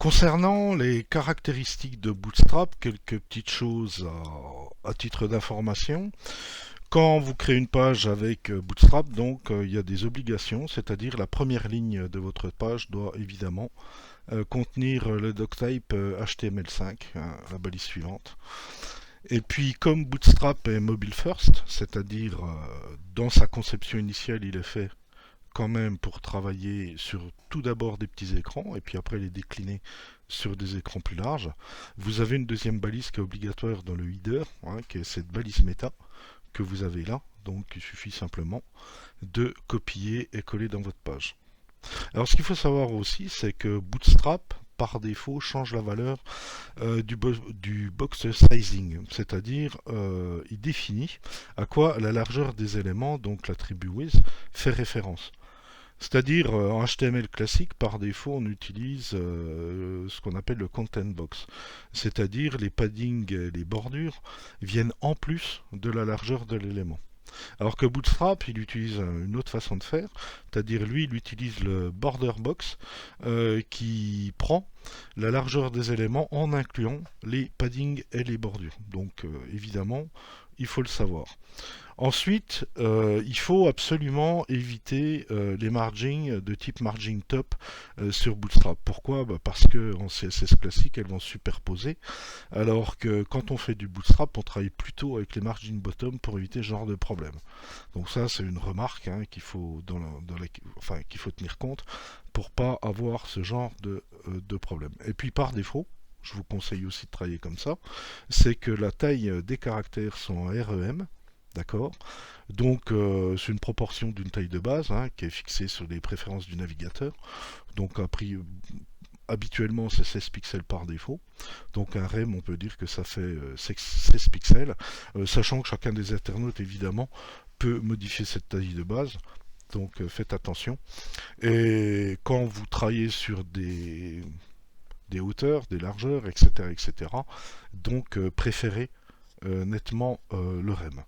Concernant les caractéristiques de Bootstrap, quelques petites choses à titre d'information. Quand vous créez une page avec Bootstrap, donc il y a des obligations, c'est-à-dire la première ligne de votre page doit évidemment contenir le doctype HTML5, hein, la balise suivante. Et puis comme Bootstrap est mobile first, c'est-à-dire dans sa conception initiale il est fait quand même pour travailler sur tout d'abord des petits écrans et puis après les décliner sur des écrans plus larges. Vous avez une deuxième balise qui est obligatoire dans le header, hein, qui est cette balise méta que vous avez là. Donc il suffit simplement de copier et coller dans votre page. Alors ce qu'il faut savoir aussi, c'est que Bootstrap par défaut change la valeur du box sizing, c'est-à-dire il définit à quoi la largeur des éléments, donc l'attribut width, fait référence. C'est-à-dire, en HTML classique, par défaut, on utilise ce qu'on appelle le content box. C'est-à-dire, les paddings et les bordures viennent en plus de la largeur de l'élément. Alors que Bootstrap, il utilise une autre façon de faire, c'est-à-dire lui, il utilise le border box qui prend la largeur des éléments en incluant les paddings et les bordures. Donc évidemment, il faut le savoir. Ensuite, il faut absolument éviter les margins de type margin top sur Bootstrap. Pourquoi? Parce que en CSS classique, elles vont se superposer, alors que quand on fait du Bootstrap, on travaille plutôt avec les margin bottom pour éviter ce genre de problème. Donc ça, c'est une remarque hein, qu'il faut, enfin, qu'il faut tenir compte pour pas avoir ce genre de problème. Et puis par défaut, je vous conseille aussi de travailler comme ça, c'est que la taille des caractères sont en REM. D'accord. Donc c'est une proportion d'une taille de base hein, qui est fixée sur les préférences du navigateur. Donc habituellement c'est 16 pixels par défaut. Donc un rem on peut dire que ça fait 16 pixels. Sachant que chacun des internautes évidemment peut modifier cette taille de base. Donc faites attention. Et quand vous travaillez sur des hauteurs, des largeurs, etc. etc. donc préférez nettement le rem.